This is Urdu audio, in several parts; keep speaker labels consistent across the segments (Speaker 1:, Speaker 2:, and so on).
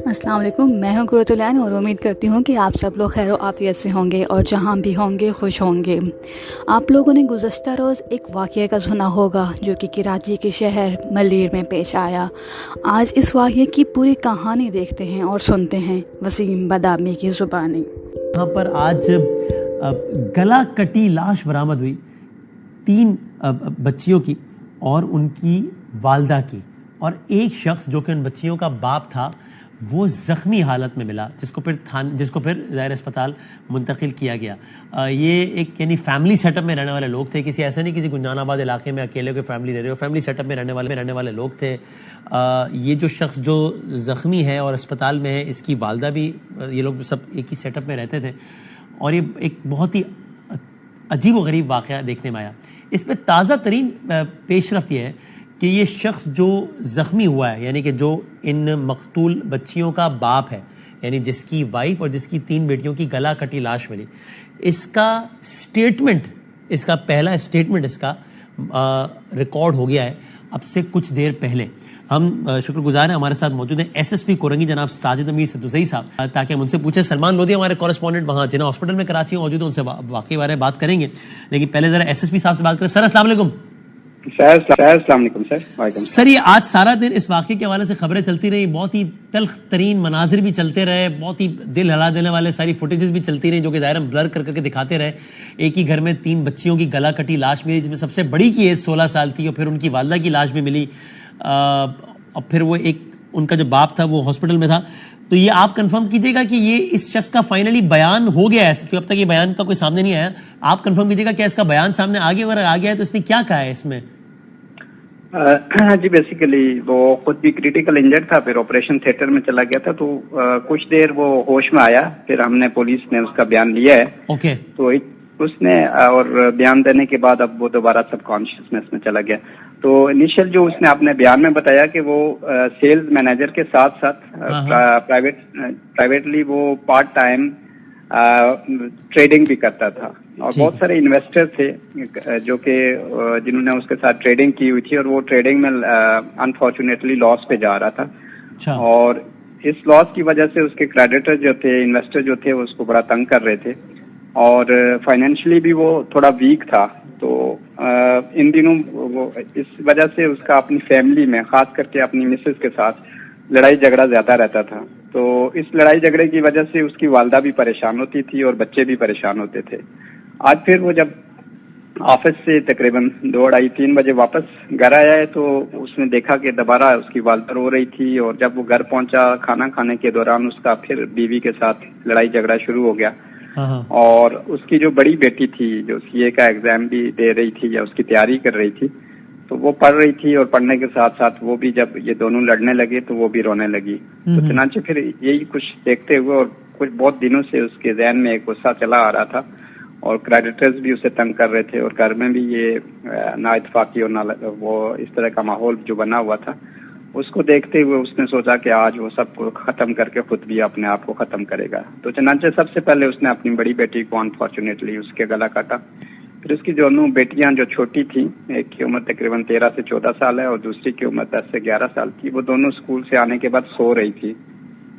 Speaker 1: السلام علیکم، میں ہوں قرۃ العین اور امید کرتی ہوں کہ آپ سب لوگ خیر و عافیت سے ہوں گے اور جہاں بھی ہوں گے خوش ہوں گے۔ آپ لوگوں نے گزشتہ روز ایک واقعے کا سنا ہوگا جو کہ کراچی کے شہر ملیر میں پیش آیا۔ آج اس واقعے کی پوری کہانی دیکھتے ہیں اور سنتے ہیں وسیم بادامی کی زبانی۔
Speaker 2: یہاں پر آج گلا کٹی لاش برآمد ہوئی 3 بچیوں کی اور ان کی والدہ کی، اور ایک شخص جو کہ ان بچیوں کا باپ تھا وہ زخمی حالت میں ملا، جس کو پھر ظاہر اسپتال منتقل کیا گیا۔ یہ ایک یعنی فیملی سیٹ اپ میں رہنے والے لوگ تھے، کسی ایسا نہیں کسی گنجان آباد علاقے میں اکیلے کوئی فیملی رہ رہے ہو، فیملی سیٹ اپ میں رہنے والے لوگ تھے۔ یہ جو شخص جو زخمی ہے اور اسپتال میں ہے، اس کی والدہ بھی، یہ لوگ سب ایک ہی سیٹ اپ میں رہتے تھے، اور یہ ایک بہت ہی عجیب و غریب واقعہ دیکھنے میں آیا۔ اس پہ تازہ ترین پیش رفت یہ ہے کہ یہ شخص جو زخمی ہوا ہے، یعنی کہ جو ان مقتول بچیوں کا باپ ہے، یعنی جس کی وائف اور جس کی 3 بیٹیوں کی گلا کٹی لاش ملی، اس کا اسٹیٹمنٹ، اس کا پہلا اسٹیٹمنٹ اس کا ریکارڈ ہو گیا ہے اب سے کچھ دیر پہلے۔ ہم شکر گزار ہیں، ہمارے ساتھ موجود ہیں ایس ایس پی کورنگی جناب ساجد امیر صدوسی صاحب، تاکہ ہم ان سے پوچھیں۔ سلمان لودھی ہمارے کورسپونڈنٹ وہاں جناح ہاسپٹل میں کراچی میں موجود ہیں، ان سے واقعی بارے میں بات کریں گے، لیکن پہلے ذرا ایس ایس پی صاحب سے بات کریں۔ سر السلام علیکم۔
Speaker 3: السلام علیکم
Speaker 2: سر، یہ آج سارا دن اس واقعے کے حوالے سے خبریں چلتی رہی، بہت ہی تلخ ترین مناظر بھی چلتے رہے، بہت ہی دل ہلا دینے والے ساری فوٹیجز بھی چلتی رہی، جو کہ ظاہر بلر کر کے دکھاتے رہے۔ ایک ہی گھر میں 3 بچیوں کی گلا کٹی لاش ملی، جس میں سب سے بڑی کی ایج 16 سال تھی، اور پھر ان کی والدہ کی لاش بھی ملی، اور پھر وہ ایک ان کا جو باپ تھا وہ ہاسپٹل میں تھا۔ تو یہ آپ کنفرم کیجیے گا کہ یہ اس شخص کا فائنلی بیان ہو گیا ہے، کیونکہ اب تک یہ بیان کا کوئی سامنے نہیں آیا۔ آپ کنفرم کیجیے گا کہ اس کا بیان سامنے آ گیا، اگر آ گیا ہے تو اس نے کیا کہا ہے اس میں؟
Speaker 3: جی، بیسیکلی وہ خود بھی کریٹیکل انجرڈ تھا، پھر آپریشن تھیٹر میں چلا گیا تھا، تو کچھ دیر وہ ہوش میں آیا، پھر ہم نے پولیس نے اس کا بیان لیا ہے۔
Speaker 2: اوکے۔
Speaker 3: تو اس نے اور بیان دینے کے بعد اب وہ دوبارہ سب کانشیسنیس میں چلا گیا۔ تو انیشل جو اس نے اپنے بیان میں بتایا کہ وہ سیلز مینیجر کے ساتھ ساتھ پرائیویٹلی وہ پارٹ ٹائم ٹریڈنگ بھی کرتا تھا، اور بہت سارے انویسٹر تھے جو کہ جنہوں نے اس کے ساتھ ٹریڈنگ کی ہوئی تھی، اور وہ ٹریڈنگ میں انفارچونیٹلی لاس پہ جا رہا تھا، اور اس لاس کی وجہ سے اس کے کریڈیٹر جو تھے، انویسٹر جو تھے، اس کو بڑا تنگ کر رہے تھے، اور فائنینشلی بھی وہ تھوڑا ویک تھا۔ تو ان دنوں وہ اس وجہ سے اس کا اپنی فیملی میں، خاص کر کے اپنی مسز کے ساتھ لڑائی جھگڑا زیادہ رہتا تھا۔ تو اس لڑائی جھگڑے کی وجہ سے اس کی والدہ بھی پریشان ہوتی تھی اور بچے بھی پریشان ہوتے تھے۔ آج پھر وہ جب آفس سے تقریباً 2:30-3 بجے واپس گھر آیا ہے، تو اس نے دیکھا کہ دوبارہ اس کی والدہ رو رہی تھی، اور جب وہ گھر پہنچا کھانا کھانے کے دوران اس کا پھر بیوی کے ساتھ لڑائی جھگڑا شروع ہو گیا۔ اور اس کی جو بڑی بیٹی تھی، جو سی اے کا ایگزام بھی دے رہی تھی یا اس کی تیاری کر رہی تھی، تو وہ پڑھ رہی تھی، اور پڑھنے کے ساتھ ساتھ وہ بھی جب یہ دونوں لڑنے لگے تو وہ بھی رونے لگی۔ تو چنانچہ پھر یہی کچھ دیکھتے ہوئے، اور کچھ بہت دنوں سے اس کے ذہن میں ایک غصہ چلا آ رہا تھا، اور کریڈیٹرز بھی اسے تنگ کر رہے تھے، اور گھر میں بھی یہ نا اتفاقی اور وہ اس طرح کا ماحول جو بنا ہوا تھا، اس کو دیکھتے ہوئے اس نے سوچا کہ آج وہ سب کو ختم کر کے خود بھی اپنے آپ کو ختم کرے گا۔ تو چنانچہ سب سے پہلے اس نے اپنی بڑی بیٹی کو انفارچونیٹلی اس کے گلا کاٹا، پھر اس کی دونوں بیٹیاں جو چھوٹی تھیں، ایک کی عمر تقریباً 13 سے 14 سال ہے اور دوسری کی عمر 10 سے 11 سال تھی، وہ دونوں اسکول سے آنے کے بعد سو رہی تھی۔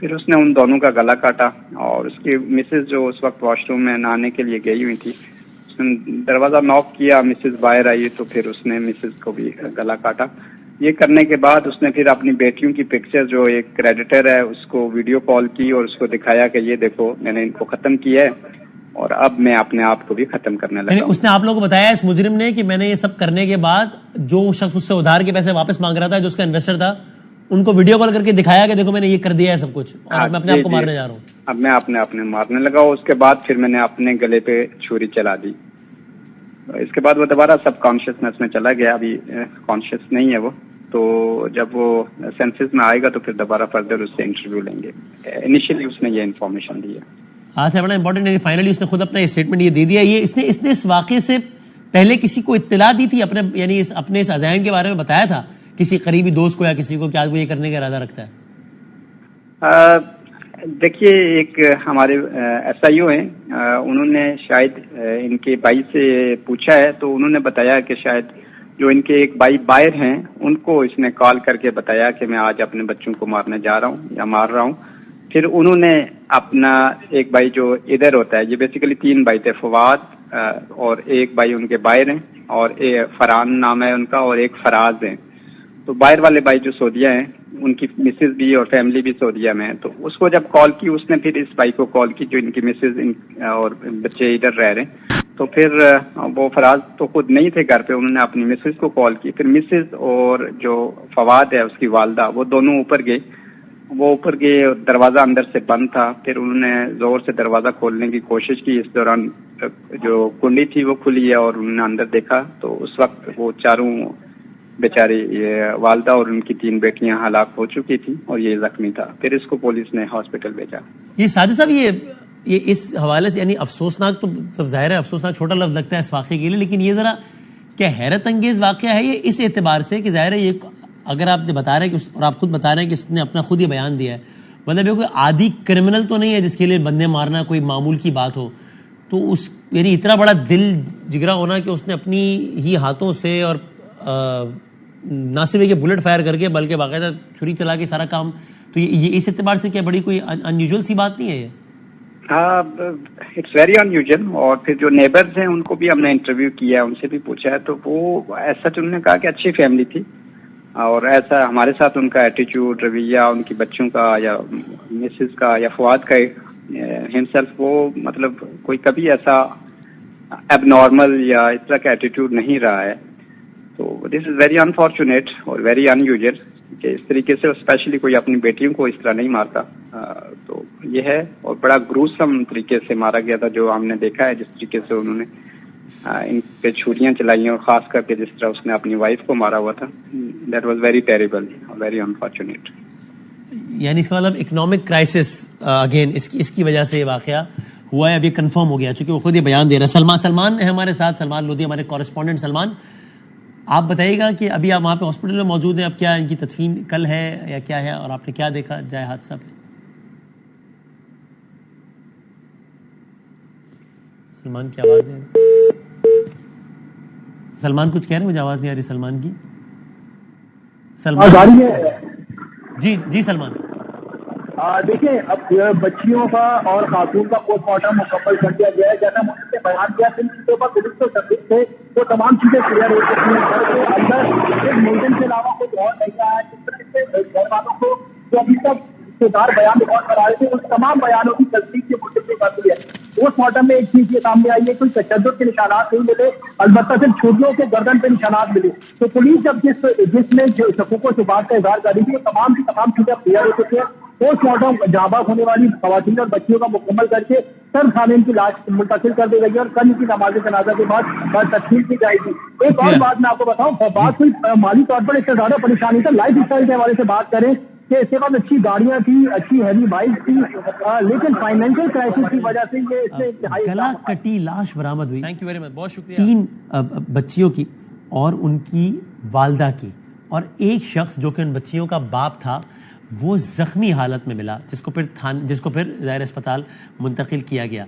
Speaker 3: پھر اس نے ان دونوں کا گلا کاٹا، اور اس کی مسز جو اس وقت واش روم میں نہانے کے لیے گئی ہوئی تھی، اس نے دروازہ ناک کیا، مسز باہر آئی، تو پھر اس نے مسز کو بھی گلا کاٹا۔ یہ کرنے کے بعد اس نے پھر اپنی بیٹیوں کی پکچر، جو ایک کریڈیٹر ہے، اس کو ویڈیو کال کی اور اس کو دکھایا کہ یہ دیکھو میں نے ان کو ختم کیا ہے، اور اب میں اپنے آپ کو بھی ختم کرنے لگا۔
Speaker 2: اس نے آپ لوگوں کو بتایا اس مجرم نے کہ میں نے یہ سب کرنے کے بعد جو شخص اس سے ادھار کے پیسے واپس مانگ رہا تھا، جو اس کا انویسٹر تھا، ان کو ویڈیو کال کر کے دکھایا کہ دیکھو میں نے یہ کر دیا ہے سب کچھ، اور میں اپنے آپ کو مارنے جا رہا ہوں۔
Speaker 3: اب میں اپنے مارنے لگا، اس کے بعد پھر میں نے اپنے گلے پہ چھری چلا دی۔ اس کے بعد وہ دوبارہ سب کانشیسنیس میں چلا گیا، ابھی کانشیس نہیں ہے وہ، تو جب وہ سینسز میں آئے گا تو پھر دوبارہ فردر اس سے انٹرویو لیں گے۔ انیشلی اس نے یہ انفارمیشن دی ہے۔
Speaker 2: ہاں سر، بڑا امپورٹنٹ ہے، فائنلی اس نے خود اپنا اسٹیٹمنٹ یہ دے دیا۔ یہ اس نے اس واقعے سے پہلے کسی کو اطلاع دی تھی، یعنی اپنے اس عزائم کے بارے میں بتایا تھا کسی قریبی دوست کو یا کسی کو کہ آج وہ یہ کرنے کا ارادہ رکھتا ہے؟
Speaker 3: دیکھیے، ایک ہمارے ایس آئی او ہیں، انہوں نے شاید ان کے بھائی سے پوچھا ہے، تو انہوں نے بتایا کہ شاید جو ان کے ایک بھائی باہر ہیں، ان کو اس نے کال کر کے بتایا کہ میں آج اپنے بچوں کو مارنے جا رہا ہوں یا مار رہا ہوں، پھر انہوں نے اپنا ایک بھائی جو ادھر ہوتا ہے، یہ بیسیکلی 3 بھائی تھے، فواد اور ایک بھائی ان کے باہر ہیں اور فرحان نام ہے ان کا، اور ایک فراز ہیں. تو باہر والے بھائی جو سعودیہ ہیں ان کی مسز بھی اور فیملی بھی سعودیہ میں ہے. تو اس کو جب کال کی اس نے پھر اس بھائی کو کال کی جو ان کی مسز اور بچے ادھر رہ رہے ہیں. تو پھر وہ فراز تو خود نہیں تھے گھر پہ، انہوں نے اپنی مسز کو کال کی. پھر مسز اور جو فواد ہے اس کی والدہ وہ دونوں اوپر گئے. وہ اوپر گئے، دروازہ اندر سے بند تھا. پھر انہوں نے زور سے دروازہ کھولنے کی کوشش کی. اس دوران جو کنڈی تھی وہ کھلی ہے اور انہوں نے اندر دیکھا تو اس وقت وہ چاروں بیچاری والدہ اور ان کی 3 بیٹیاں ہلاک ہو چکی تھی اور یہ زخمی تھا. پھر اس کو پولیس نے ہاسپٹل بھیجا.
Speaker 2: یہ ساجد صاحب یہ اس حوالے سے یعنی افسوسناک تو ظاہر ہے افسوسناک چھوٹا لفظ لگتا ہے اس واقعے کے لیے، لیکن یہ ذرا کیا حیرت انگیز واقعہ ہے یہ اس اعتبار سے کہ ظاہر ہے یہ اگر آپ نے بتا رہے ہیں کہ اور آپ خود بتا رہے ہیں کہ اس نے اپنا خود یہ بیان دیا ہے، مطلب یہ کوئی عادی کرمنل تو نہیں ہے جس کے لیے بندے مارنا کوئی معمول کی بات ہو. تو اس یعنی اتنا بڑا دل جگرا ہونا کہ اس نے اپنی ہی ہاتھوں سے اور نہ صرف کہ بلٹ فائر کر کے بلکہ باقاعدہ چھری چلا کے سارا کام، تو یہ اس اعتبار سے کیا بڑی کوئی انیوژل سی بات نہیں ہے یہ؟
Speaker 3: ہاں، اٹس ویری انیوژل. اور پھر جو نیبرز ہیں ان کو بھی ہم نے انٹرویو کیا ہے، ان سے بھی پوچھا ہے، تو وہ ایسا انہوں نے کہا کہ اچھی فیملی تھی اور ایسا ہمارے ساتھ ان کا ایٹیچیوڈ، رویہ ان کی بچوں کا یا مسز کا یا فواد کا ہمسیلف، وہ مطلب کوئی کبھی ایسا اب نارمل یا اس طرح کا ایٹیٹیوڈ نہیں رہا ہے. تو دس از ویری انفارچونیٹ اور ویری انیوژل کہ اس طریقے سے اسپیشلی کوئی اپنی بیٹیوں کو اس طرح نہیں مارتا. تو یہ ہے، اور بڑا گروسم طریقے سے مارا گیا تھا جو ہم نے دیکھا ہے، جس طریقے سے انہوں نے ان پہ چھریاں چلائی اور خاص کر کے جس طرح اس نے اپنی وائف کو مارا ہوا تھا. That was very terrible, very unfortunate.
Speaker 2: یعنی اس کا مطلب اکنامک کرائسس اگین اس کی وجہ سے یہ واقعہ ہوا ہے، ابھی کنفرم ہو گیا چونکہ وہ خود یہ بیان دے رہا ہے. سلمان ہے ہمارے ساتھ، سلمان لودھی ہمارے کورسپونڈنٹ. سلمان، آپ بتائیے گا کہ ابھی آپ وہاں پہ ہاسپٹل میں موجود ہیں، اب کیا ان کی تدفین کل ہے یا کیا ہے، اور آپ نے کیا دیکھا جائے حادثہ پہ؟ سلمان کی آواز ہے؟ سلمان کچھ کہہ رہے ہیں؟ مجھے آواز نہیں آ رہی سلمان کی. سلمان جی سلمان.
Speaker 4: دیکھیں، اب بچیوں کا اور خاتون کا پوسٹ مارٹم مکمل کر دیا گیا ہے. جیسا مجھے سے بیان کیا جن چیزوں پر پولیس کو تکلیف تھے وہ تمام چیزیں کلیئر ہو چکی ہیں. گھر کے اندر ایک ملزم کے علاوہ کچھ اور نہیں آیا. جس طرح سے گھر والوں کو جو ابھی تک رشتے دار بیان ریکارڈ کرا رہے تھے ان تمام بیانوں کی تصدیق کے ملزم کر دی ہے. پوسٹ مارٹم میں ایک چیز یہ سامنے آئی ہے، کوئی تشدد کے نشانات نہیں ملے، البتہ صرف چھوٹیوں کے گردن پہ نشانات ملے. تو پولیس جب جس نے شکوک و شبہات کا اظہار کری تھی وہ تمام کی تمام چیزیں کلیئر ہو چکی ہیں. پوسٹ مارٹم جاں بحق ہونے والی خواتین اور بچیوں کا مکمل کر کے سر خامین کی لاش منتقل کر دی گئی ہے اور کل کی نماز جنازہ کے بعد تدفین کی جائے گی. ایک اور بات میں آپ کو بتاؤں، بات کوئی مالی طور پر اس سے زیادہ پریشانی تھا، لائف اسٹائل کے حوالے سے بات کریں کہ اس کے بعد اچھی گاڑیاں تھی، اچھی ہیوی بائک تھی، لیکن فائنینشیل کرائسس کی وجہ سے یہ اس میں
Speaker 2: گلا کٹی لاش برآمد ہوئی.
Speaker 5: تھینک یو ویری مچ، بہت شکریہ.
Speaker 2: 3 بچیوں کی اور ان کی والدہ کی، اور ایک شخص جو کہ ان بچیوں کا باپ تھا وہ زخمی حالت میں ملا، جس کو پھر ظاہر اسپتال منتقل کیا گیا.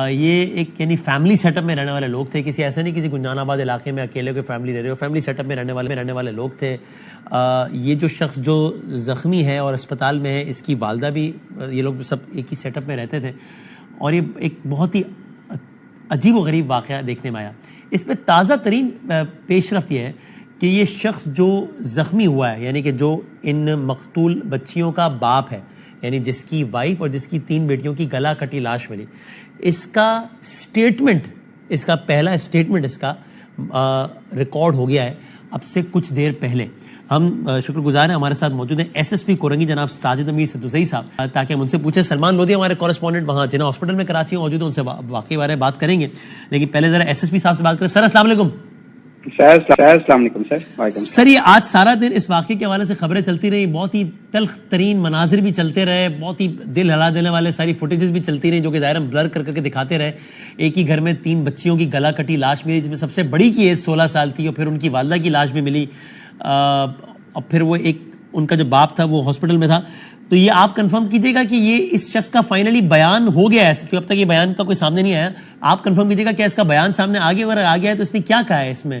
Speaker 2: یہ ایک یعنی فیملی سیٹ اپ میں رہنے والے لوگ تھے، کسی ایسے نہیں کسی گنجان آباد علاقے میں اکیلے کوئی فیملی رہ رہے ہو، فیملی سیٹ اپ میں رہنے والے لوگ تھے. یہ جو شخص جو زخمی ہے اور اسپتال میں ہے، اس کی والدہ بھی، یہ لوگ سب ایک ہی سیٹ اپ میں رہتے تھے. اور یہ ایک بہت ہی عجیب و غریب واقعہ دیکھنے میں آیا. اس پہ تازہ ترین پیش رفت یہ ہے کہ یہ شخص جو زخمی ہوا ہے، یعنی کہ جو ان مقتول بچیوں کا باپ ہے، یعنی جس کی وائف اور جس کی 3 بیٹیوں کی گلا کٹی لاش ملی، اس کا اسٹیٹمنٹ، اس کا پہلا اسٹیٹمنٹ اس کا ریکارڈ ہو گیا ہے اب سے کچھ دیر پہلے. ہم شکر گزار ہیں، ہمارے ساتھ موجود ہیں ایس ایس پی کورنگی جناب ساجد امیر صدوسی صاحب، تاکہ ہم ان سے پوچھیں. سلمان لودھی ہمارے کورسپونڈنٹ وہاں جناح ہاسپٹل میں کراچی میں موجود ہیں، ان سے واقعی بارے میں بات کریں گے، لیکن پہلے ذرا ایس ایس پی صاحب سے بات کریں. سر السلام علیکم.
Speaker 3: السلام علیکم سر.
Speaker 2: سر یہ آج سارا دن اس واقعے کے حوالے سے خبریں چلتی رہی، بہت ہی تلخ ترین مناظر بھی چلتے رہے، بہت ہی دل ہلا دینے والے ساری فوٹیجز بھی چلتی رہی جو کہ ظاہر بلر کر کے دکھاتے رہے. ایک ہی گھر میں 3 بچیوں کی گلا کٹی لاش ملی، جس میں سب سے بڑی کی ایج 16 سال تھی، اور پھر ان کی والدہ کی لاش بھی ملی، اور پھر وہ ایک ان کا جو باپ تھا وہ ہاسپٹل میں تھا. تو یہ آپ کنفرم کیجیے گا کہ یہ اس شخص کا فائنلی بیان ہو گیا ہے، کیونکہ اب تک یہ بیان کا کوئی سامنے نہیں آیا. آپ کنفرم کیجیے گا کیا اس کا بیان سامنے آ گیا، اگر آ گیا ہے تو اس نے کیا کہا ہے اس میں؟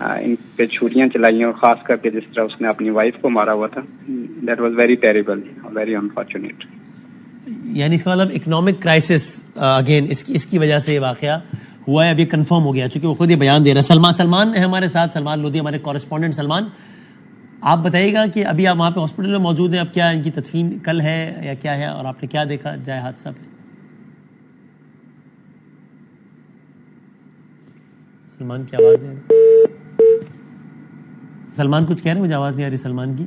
Speaker 3: ان پہ چھریاں چلائی اور خاص کر کے جس طرح اس نے اپنی وائف کو مارا ہوا تھا. That was very terrible, very unfortunate.
Speaker 2: یعنی اس کا مطلب اکنامک کرائسس اگین اس کی وجہ سے یہ واقعہ ہوا ہے. اب یہ کنفرم ہو گیا چونکہ وہ خود یہ بیان دے رہا ہے. سلمان ہے ہمارے ساتھ, سلمان لودھی ہمارے کورسپونڈنٹ. سلمان, آپ بتائیے گا کہ ابھی آپ وہاں پہ ہاسپٹل میں موجود ہیں, اب کیا ان کی تدفین کل ہے یا کیا ہے, اور آپ نے کیا دیکھا جائے حادثہ پہ؟ سلمان کی آواز ہے, سلمان کچھ کہہ رہے ہیں, مجھے آواز نہیں آ رہی سلمان کی.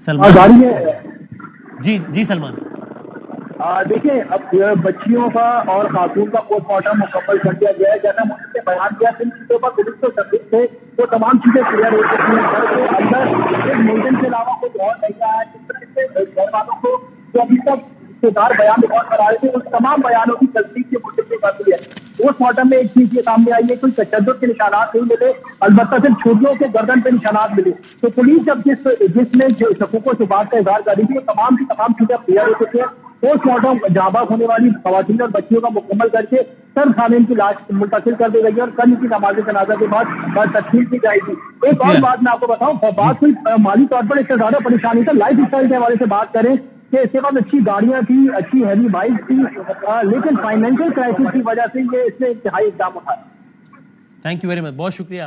Speaker 2: سلمان جی سلمان.
Speaker 4: دیکھیں, اب بچیوں کا اور خاتون کا پوسٹ مارٹم مکمل کر دیا گیا ہے. جیسا مجھے نے بیان کیا, جن چیزوں پر پولیس کو تکلیف تھے وہ تمام چیزیں کلیئر ہو چکی ہیں. گھر کے اندر ایک ملزم کے علاوہ کچھ اور نہیں آیا. جس طرح سے گھر والوں کو جو ابھی تک رشتے دار بیان ریکارڈ کرا رہے تھے ان تمام بیانوں کی تصدیق کی کوشش کر دی ہے. پوسٹ مارٹم میں ایک چیز یہ سامنے آئی ہے, کوئی تشدد کے نشانات نہیں ملے, البتہ صرف چھریوں کے گردن پہ نشانات ملے. تو پولیس جب جس نے شکوک و شبہات کا اظہار کری تھی, تمام کی تمام چیزیں کلیئر ہو چکی ہیں. پوسٹ مارٹم جاں بحق ہونے والی خواتین اور بچیوں کا مکمل کر کے سر خامین کی لاش منتقل کر دی گئی ہے اور کل کی نماز جنازہ کے بعد تدفین کی جائے گی. ایک اور بات میں آپ کو بتاؤں, بات کوئی مالی طور پر اس سے زیادہ پریشانی تھا, لائف اسٹائل کے حوالے سے بات کریں کہ اس کے بعد اچھی گاڑیاں تھی, اچھی ہیوی بائک تھی, لیکن فائنینشیل کرائسس کی وجہ سے یہ اس نے انتہائی اقدام اٹھایا.
Speaker 2: تھینک یو ویری مچ, بہت شکریہ.